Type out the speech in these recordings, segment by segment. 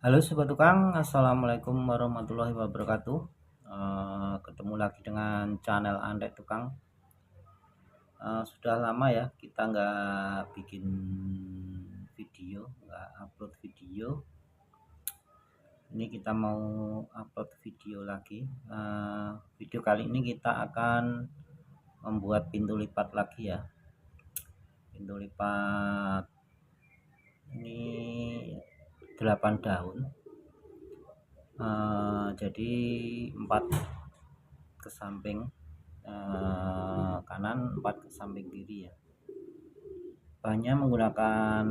Halo Sobat Tukang, Assalamualaikum warahmatullahi wabarakatuh. Ketemu lagi dengan channel Andek Tukang. Sudah lama ya kita nggak bikin video, nggak upload video. Ini kita mau upload video lagi. Video kali ini kita akan membuat pintu lipat lagi ya. Pintu lipat ini 8 daun. Jadi 4 ke samping kanan, 4 ke samping kiri ya. Bahannya menggunakan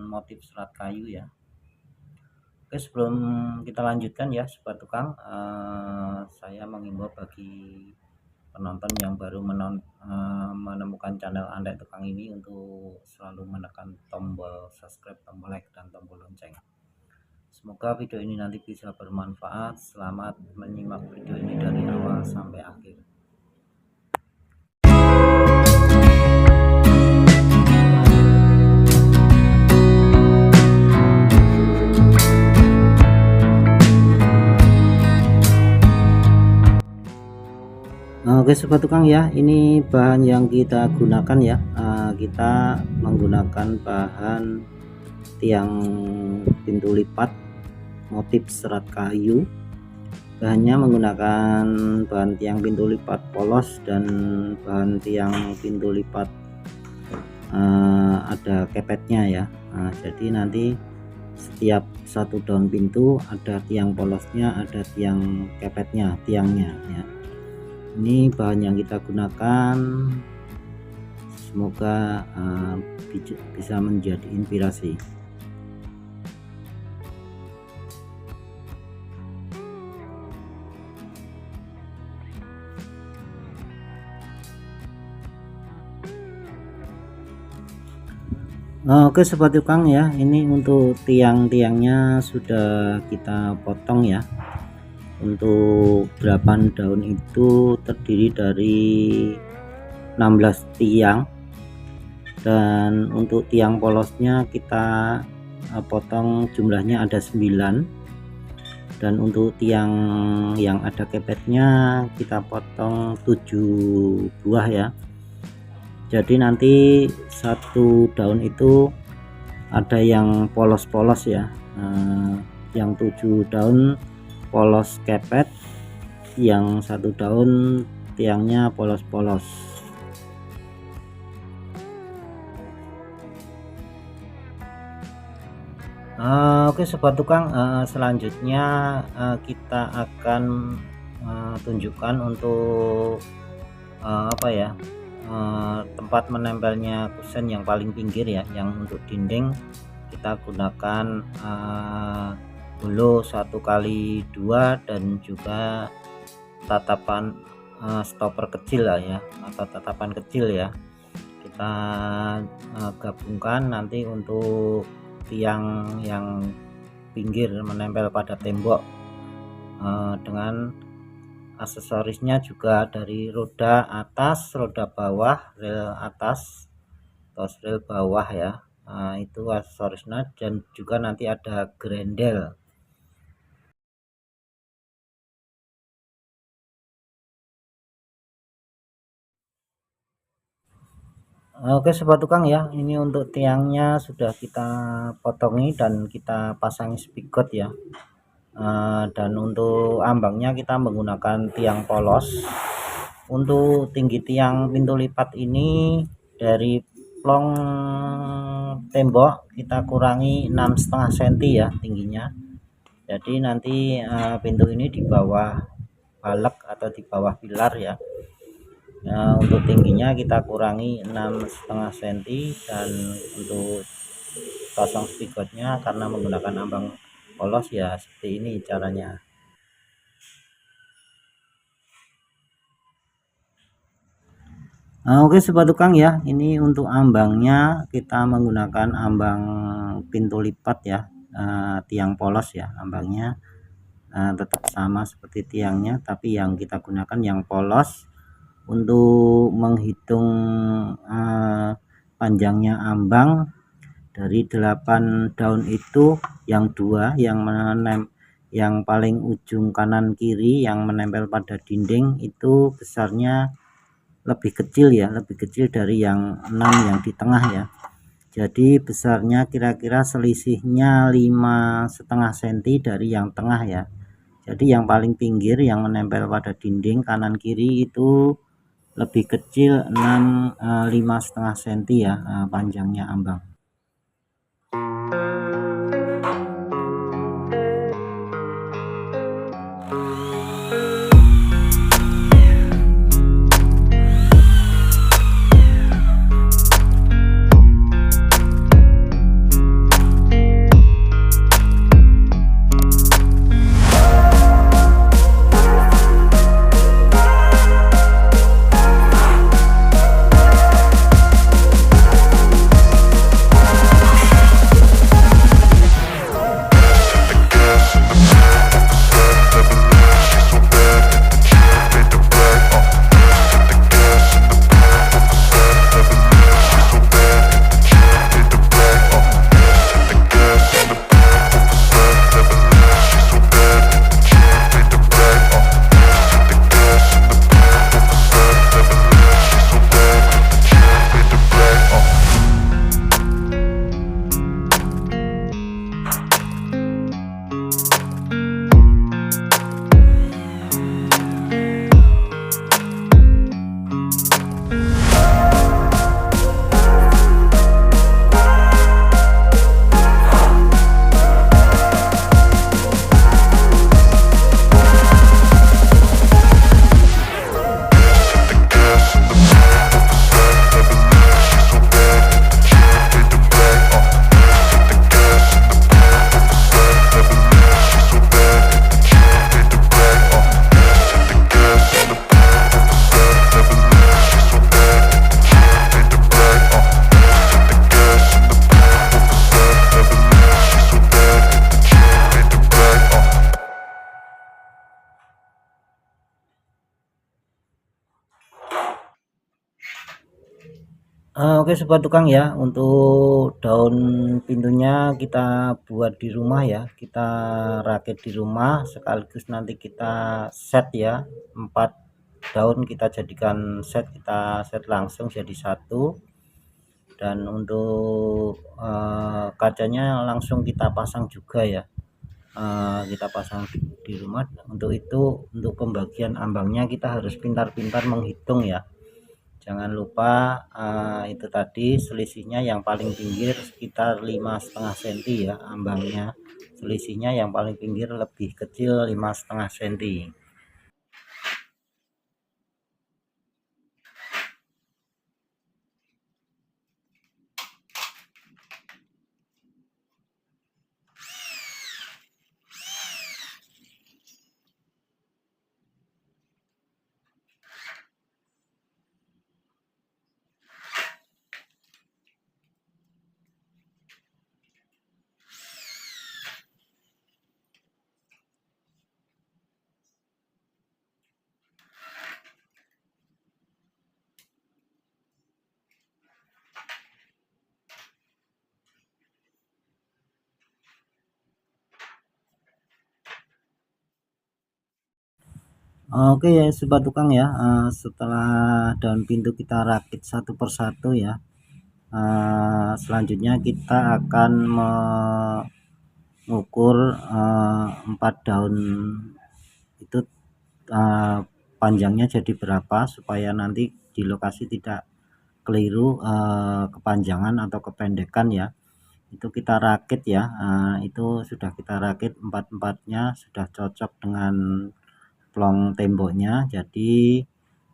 motif serat kayu ya. Oke, sebelum kita lanjutkan ya Sobat Tukang, saya mengimbau bagi penonton yang baru menemukan channel Andek Tukang ini untuk selalu menekan tombol subscribe, tombol like, dan tombol lonceng. Semoga video ini nanti bisa bermanfaat. Selamat menyimak video ini dari awal sampai akhir. Oke Sobat Tukang ya, ini bahan yang kita gunakan ya. Kita menggunakan bahan tiang pintu lipat motif serat kayu. Bahannya menggunakan bahan tiang pintu lipat polos dan bahan tiang pintu lipat ada kepetnya ya. Jadi nanti setiap satu daun pintu ada tiang polosnya, ada tiang kepetnya, tiangnya ya. Ini bahan yang kita gunakan, semoga bisa menjadi inspirasi. Oke Sobat Tukang ya, ini untuk tiang-tiangnya sudah kita potong ya. Untuk 8 daun itu terdiri dari 16 tiang, dan untuk tiang polosnya kita potong jumlahnya ada 9, dan untuk tiang yang ada kepetnya kita potong 7 buah ya. Jadi nanti satu daun itu ada yang polos-polos ya, yang 7 daun polos kepet, yang satu daun tiangnya polos-polos. Oke Sobat Tukang, selanjutnya kita akan tunjukkan untuk apa ya, tempat menempelnya kusen yang paling pinggir ya. Yang untuk dinding kita gunakan holo 1x2 dan juga tatapan stopper kecil lah ya, atau tatapan kecil ya. Kita gabungkan nanti untuk tiang yang pinggir menempel pada tembok, dengan aksesorisnya juga dari roda atas, roda bawah, rel atas atau rel bawah ya. Itu aksesorisnya, dan juga nanti ada grendel. Oke Sobat Tukang ya, ini untuk tiangnya sudah kita potongi dan kita pasangi spigot ya. Dan untuk ambangnya kita menggunakan tiang polos. Untuk tinggi tiang pintu lipat ini dari plong tembok kita kurangi 6,5 cm ya tingginya. Jadi nanti pintu ini di bawah balek atau di bawah pilar ya. Untuk tingginya kita kurangi 6,5 cm, dan untuk pasang spigotnya karena menggunakan ambang polos ya seperti ini caranya. Oke Sobat Tukang ya, ini untuk ambangnya kita menggunakan ambang pintu lipat ya, tiang polos ya. Ambangnya tetap sama seperti tiangnya, tapi yang kita gunakan yang polos. Untuk menghitung panjangnya ambang dari 8 daun itu yang dua yang paling ujung kanan kiri yang menempel pada dinding itu besarnya lebih kecil ya, lebih kecil dari yang 6 yang di tengah ya. Jadi besarnya kira-kira selisihnya 5,5 cm dari yang tengah ya. Jadi yang paling pinggir yang menempel pada dinding kanan kiri itu lebih kecil 5,5 cm ya, panjangnya ambang. Oke sobat tukang ya, untuk daun pintunya kita buat di rumah ya, kita rakit di rumah sekaligus nanti kita set ya, 4 daun kita jadikan set, kita set langsung jadi satu. Dan untuk kacanya langsung kita pasang juga ya, kita pasang di rumah. Untuk itu, untuk pembagian ambangnya kita harus pintar-pintar menghitung ya. Jangan lupa itu tadi selisihnya yang paling pinggir sekitar 5,5 cm ya ambangnya, selisihnya yang paling pinggir lebih kecil 5,5 cm. Oke ya sobat tukang ya, setelah daun pintu kita rakit satu persatu ya, selanjutnya kita akan mengukur 4 daun itu panjangnya jadi berapa, supaya nanti di lokasi tidak keliru kepanjangan atau kependekan ya. Itu kita rakit ya, itu sudah kita rakit empat-empatnya, sudah cocok dengan plong temboknya, jadi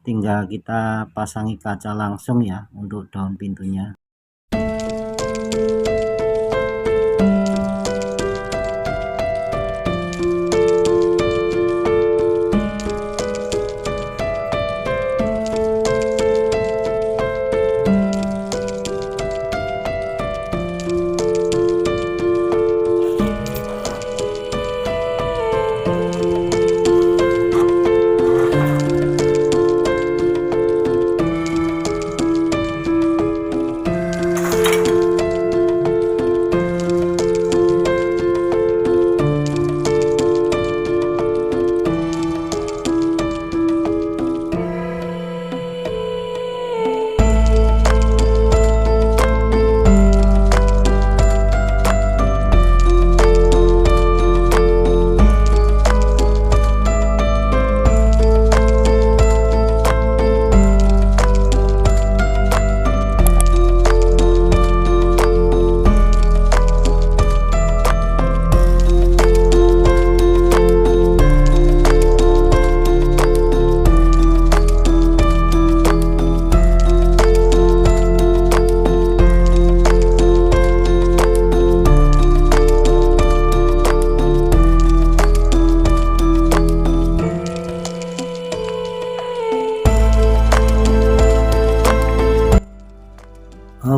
tinggal kita pasangi kaca langsung ya untuk daun pintunya.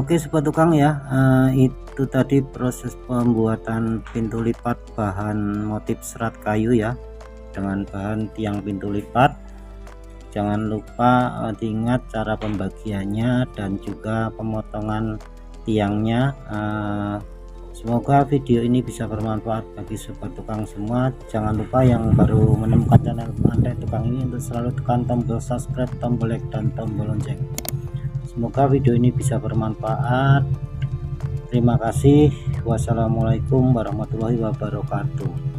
Oke sobat tukang ya, itu tadi proses pembuatan pintu lipat bahan motif serat kayu ya, dengan bahan tiang pintu lipat. Jangan lupa diingat cara pembagiannya dan juga pemotongan tiangnya. Semoga video ini bisa bermanfaat bagi sobat tukang semua. Jangan lupa yang baru menemukan channel Andai Tukang ini untuk selalu tekan tombol subscribe, tombol like, dan tombol lonceng. Semoga video ini bisa bermanfaat. Terima kasih. Wassalamualaikum warahmatullahi wabarakatuh.